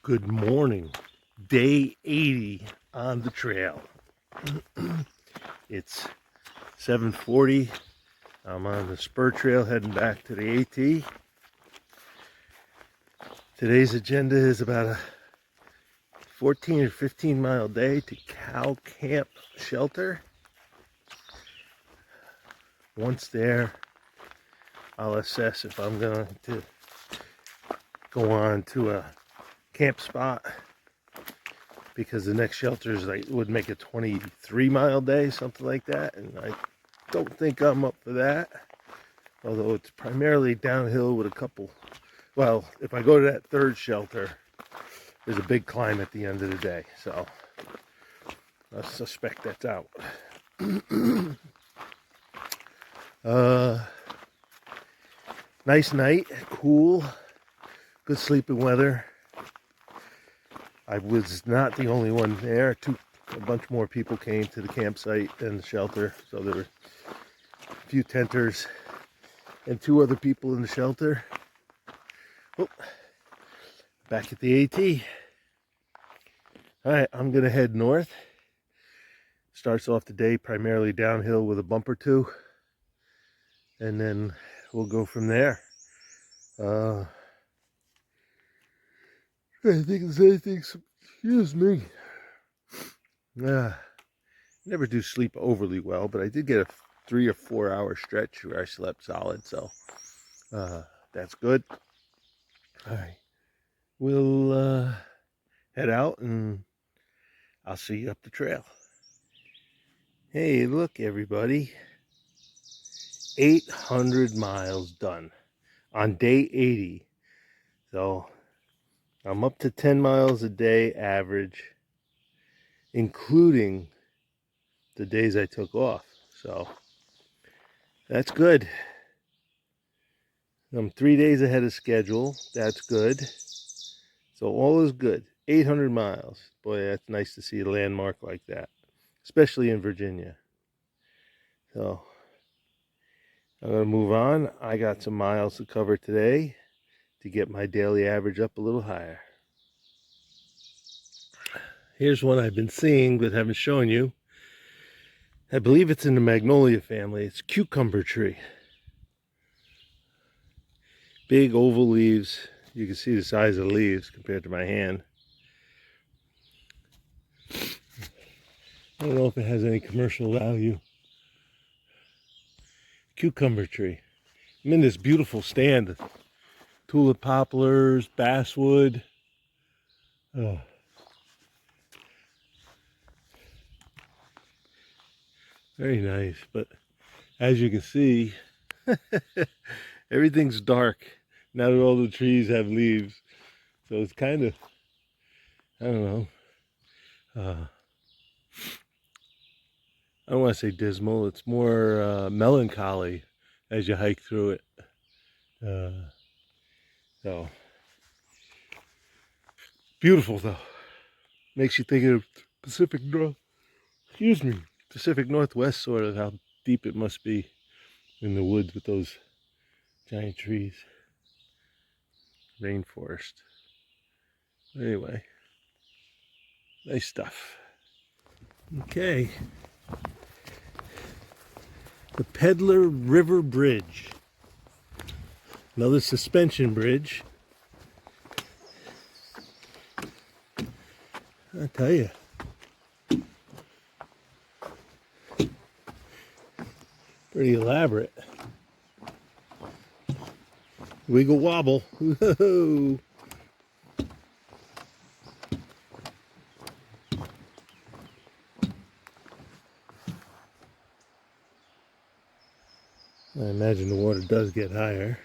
Good morning. Day 80 on the trail. It's 7:40. I'm on the spur trail heading back to the AT. Today's agenda is about a 14 or 15 mile day to Cow Camp Shelter. Once there, I'll assess if I'm going to go on to a camp spot, because the next shelters would make a 23-mile day, something like that, and I don't think I'm up for that, although it's primarily downhill with a couple. Well, if I go to that third shelter, there's a big climb at the end of the day, so I suspect that's out. Nice night, cool, good sleeping weather. I was not the only one there. A bunch more people came to the campsite and the shelter, so there were a few tenters and 2 other people in the shelter. Oh, back at the AT. All right, I'm gonna head north. Starts off the day primarily downhill with a bump or 2, and then we'll go from there. I think there's anything, excuse me. Never do sleep overly well, but I did get a 3 or 4 hour stretch where I slept solid, so that's good. All right, we'll head out and I'll see you up the trail. Hey, look everybody, 800 miles done on day 80. So I'm up to 10 miles a day average, including the days I took off. So that's good. I'm 3 days ahead of schedule. That's good. So all is good. 800 miles. Boy, that's nice to see a landmark like that, especially in Virginia. So I'm going to move on. I got some miles to cover today to get my daily average up a little higher. Here's one I've been seeing but haven't shown you. I believe it's in the magnolia family. It's cucumber tree. Big oval leaves. You can see the size of the leaves compared to my hand. I don't know if it has any commercial value. Cucumber tree. I'm in this beautiful stand. Tulip poplars, basswood. Oh. Very nice, but as you can see, everything's dark now that all the trees have leaves. So it's kind of, I don't know, I don't want to say dismal. It's more melancholy as you hike through it. So beautiful though. Makes you think of Pacific Northwest, sort of, how deep it must be in the woods with those giant trees. Rainforest. Anyway, nice stuff. Okay. The Peddler River Bridge. Another suspension bridge. I tell you. Pretty elaborate. Wiggle wobble. Whoa. I imagine the water does get higher.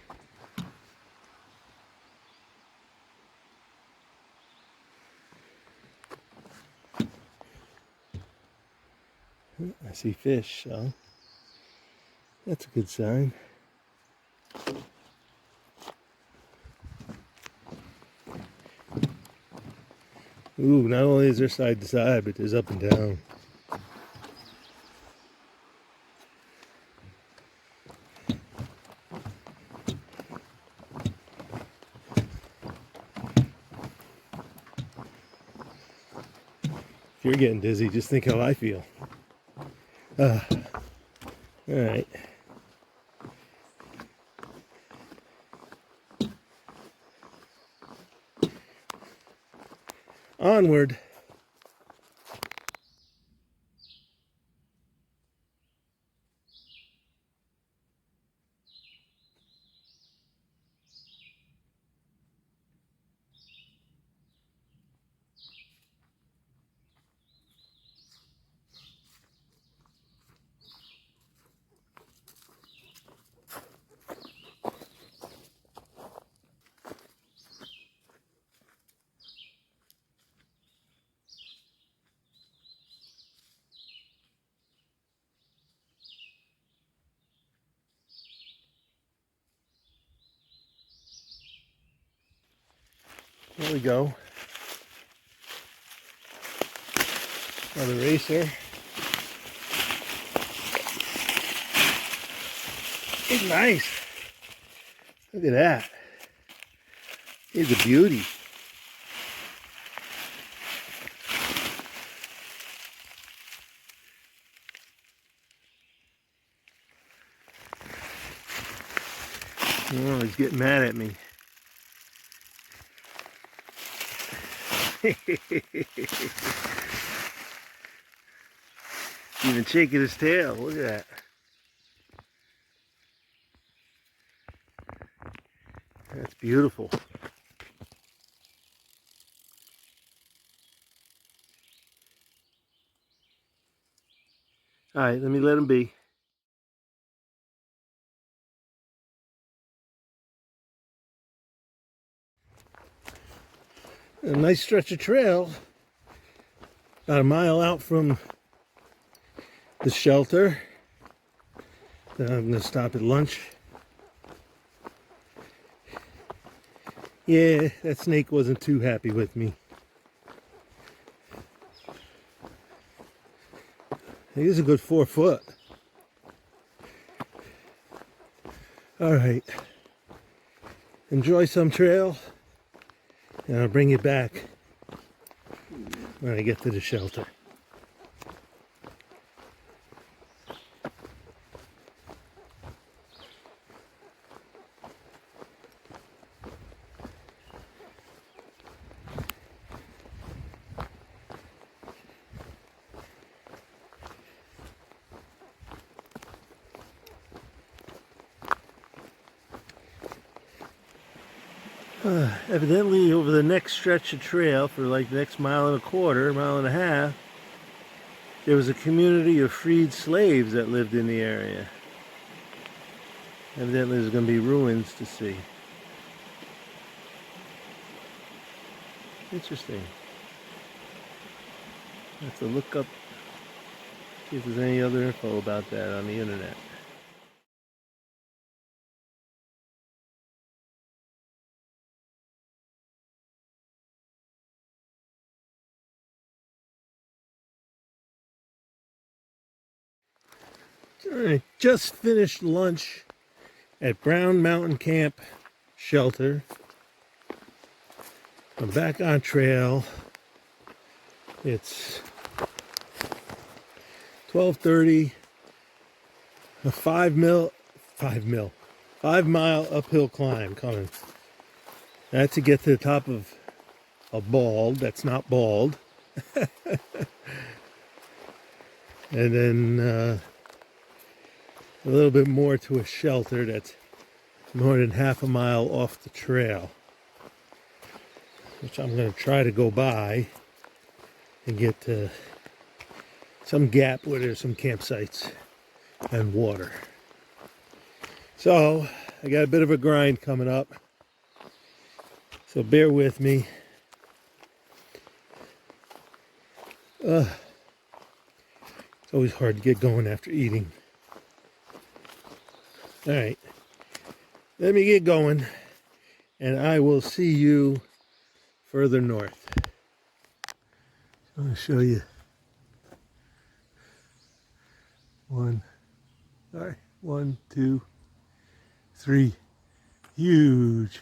I see fish, so that's a good sign. Ooh, not only is there side to side, but there's up and down. If you're getting dizzy, just think how I feel. All right. Onward. There we go. Another racer. It's nice. Look at that. He's a beauty. Oh, he's getting mad at me. Even shaking his tail. Look at that. That's beautiful. All right, let me let him be. A nice stretch of trail. About a mile out from the shelter. Then I'm going to stop at lunch. Yeah, that snake wasn't too happy with me. He is a good 4 foot. All right. Enjoy some trail. And I'll bring you back when I get to the shelter. Evidently over the next stretch of trail for like the next 1.25 miles, there was a community of freed slaves that lived in the area. Evidently there's going to be ruins to see. Interesting. I have to look up, see if there's any other info about that on the internet. Alright, just finished lunch at Brown Mountain Camp Shelter. I'm back on trail. It's 12:30. A 5 mile uphill climb coming. That's to get to the top of a bald that's not bald. And then a little bit more to a shelter that's more than half a mile off the trail, which I'm going to try to go by and get to some gap where there's some campsites and water. So I got a bit of a grind coming up, so bear with me. It's always hard to get going after eating. All right, let me get going, and I will see you further north. I'm going to show you one, 2, 3 huge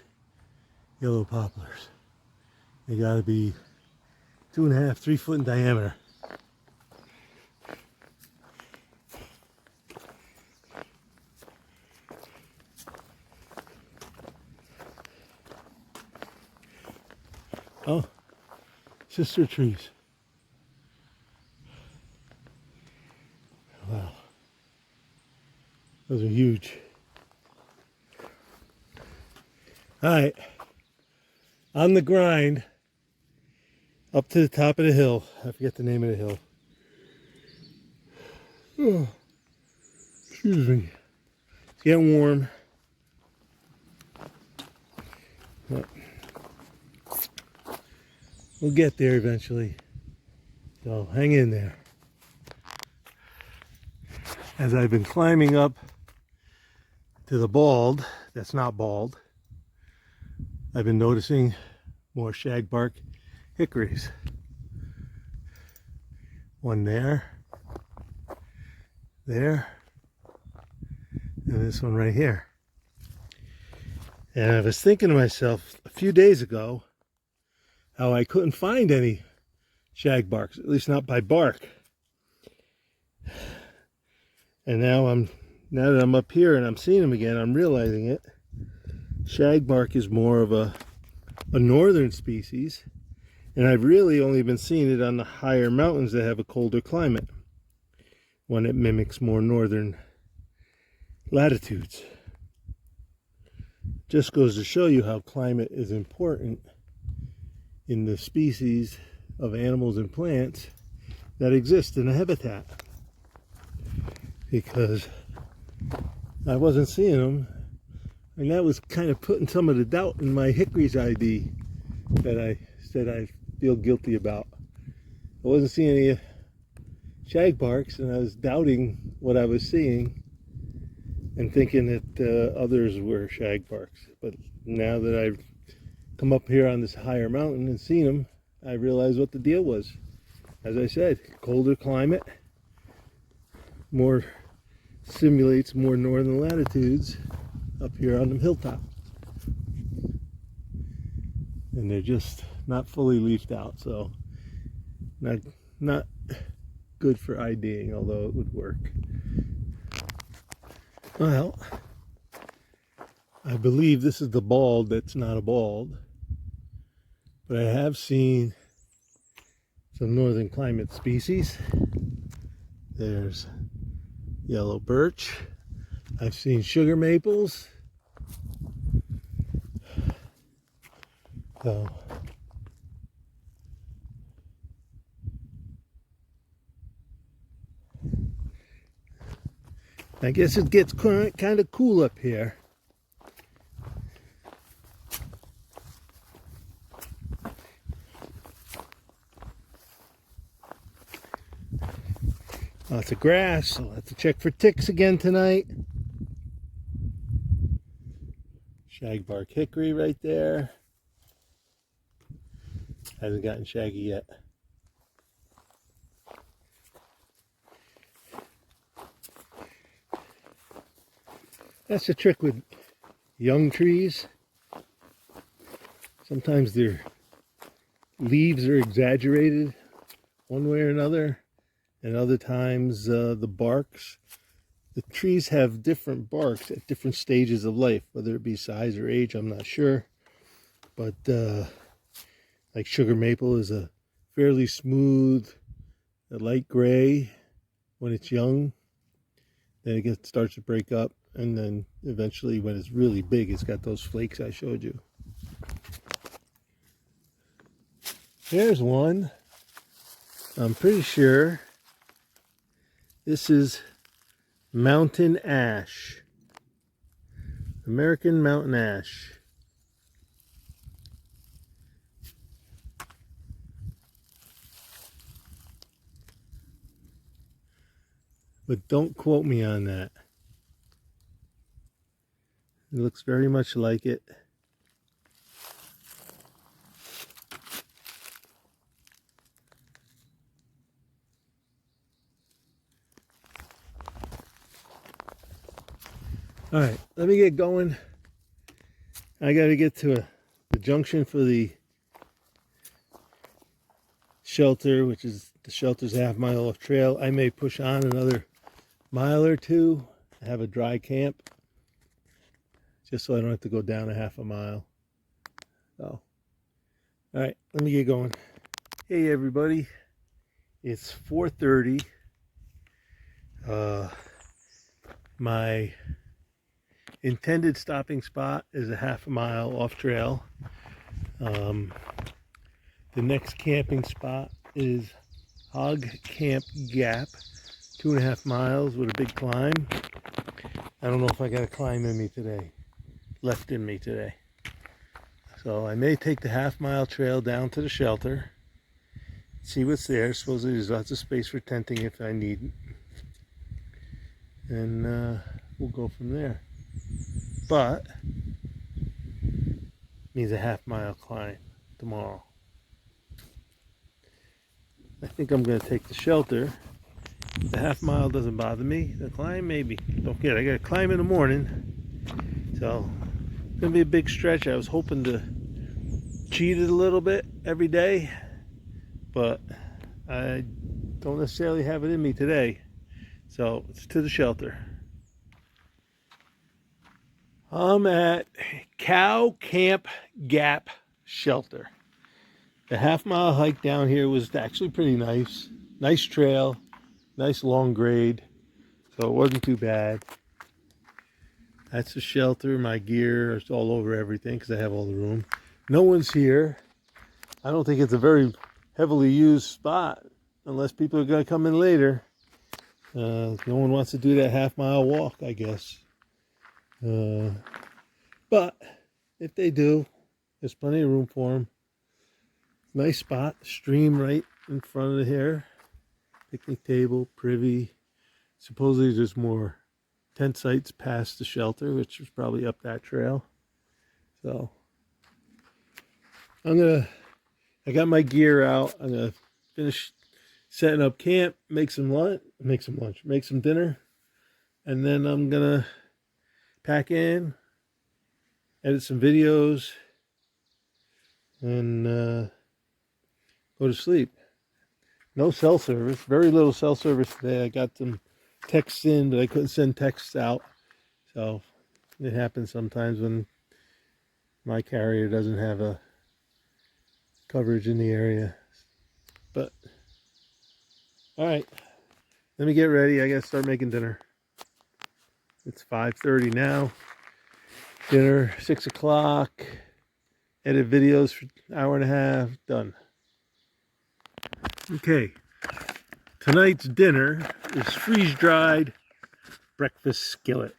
yellow poplars. They got to be 2.5, 3 foot in diameter. Oh, sister trees. Wow. Those are huge. All right. On the grind. Up to the top of the hill. I forget the name of the hill. Oh, excuse me. It's getting warm. But we'll get there eventually. So hang in there. As I've been climbing up to the bald, that's not bald, I've been noticing more shagbark hickories. One there, and this one right here. And I was thinking to myself a few days ago how I couldn't find any shagbarks, at least not by bark. And now that I'm up here and I'm seeing them again, I'm realizing it. Shagbark is more of a northern species, and I've really only been seeing it on the higher mountains that have a colder climate, when it mimics more northern latitudes. Just goes to show you how climate is important in the species of animals and plants that exist in a habitat. Because I wasn't seeing them, and that was kind of putting some of the doubt in my hickories ID that I said I feel guilty about. I wasn't seeing any shagbarks, and I was doubting what I was seeing and thinking that others were shagbarks. But now that I've come up here on this higher mountain and seen them, I realized what the deal was. As I said, colder climate, simulates more northern latitudes up here on the hilltop. And they're just not fully leafed out, so not good for IDing, although it would work. Well, I believe this is the bald that's not a bald, but I have seen some northern climate species. There's yellow birch. I've seen sugar maples. So I guess it gets kind of cool up here. Lots of grass, so I'll have to check for ticks again tonight. Shagbark hickory right there. Hasn't gotten shaggy yet. That's the trick with young trees. Sometimes their leaves are exaggerated one way or another. And other times the barks, the trees have different barks at different stages of life, whether it be size or age, I'm not sure. But like sugar maple is a fairly smooth, a light gray when it's young. Then it starts to break up, and then eventually when it's really big, it's got those flakes I showed you. Here's one. I'm pretty sure this is mountain ash, American mountain ash. But don't quote me on that. It looks very much like it. All right, let me get going. I got to get to the junction for the shelter, which is the shelter's half-mile of trail. I may push on another mile or two, have a dry camp, just so I don't have to go down a half a mile. So All right, let me get going. Hey everybody, it's 4:30. My intended stopping spot is a half a mile off trail. The next camping spot is Hog Camp Gap, 2.5 miles with a big climb. I don't know if I got a climb in me today, left in me today. So I may take the half-mile trail down to the shelter, see what's there. Supposedly there's lots of space for tenting if I need it. And we'll go from there. But means a half-mile climb tomorrow. I think I'm going to take the shelter. The half mile doesn't bother me. The climb, maybe. Don't forget, I got to climb in the morning. So it's going to be a big stretch. I was hoping to cheat it a little bit every day, but I don't necessarily have it in me today. So it's to the shelter. I'm at Cow Camp Gap Shelter. The half-mile hike down here was actually pretty nice. Nice trail, nice long grade, so it wasn't too bad. That's the shelter. My gear is all over everything because I have all the room. No one's here. I don't think it's a very heavily used spot unless people are going to come in later. No one wants to do that half-mile walk, I guess. But if they do, there's plenty of room for them. Nice spot, stream right in front of here. Picnic table, privy. Supposedly there's more tent sites past the shelter, which is probably up that trail. So I got my gear out. I'm gonna finish setting up camp, make some dinner, and then I'm gonna pack in, edit some videos, and go to sleep. No cell service, very little cell service today. I got some texts in, but I couldn't send texts out. So it happens sometimes when my carrier doesn't have a coverage in the area. But, all right, let me get ready. I gotta start making dinner. It's 5:30 now. Dinner, 6 o'clock. Edit videos for an hour and a half, done. Okay, tonight's dinner is freeze-dried breakfast skillet.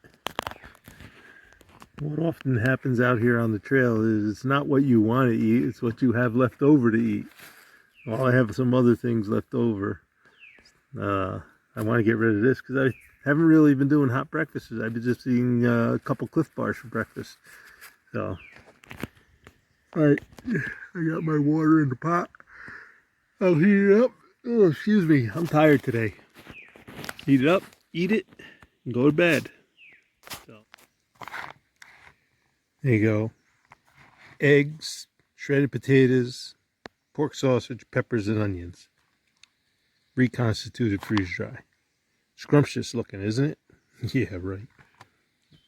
What often happens out here on the trail is it's not what you want to eat, it's what you have left over to eat. Well, I have some other things left over. I want to get rid of this because I haven't really been doing hot breakfasts. I've been just eating a couple Cliff Bars for breakfast. So, all right, I got my water in the pot. I'll heat it up. Oh, excuse me. I'm tired today. Heat it up, eat it, and go to bed. So, there you go. Eggs, shredded potatoes, pork sausage, peppers, and onions. Reconstituted freeze-dry. Scrumptious looking, isn't it? Yeah, right.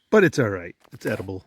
But it's all right. It's edible.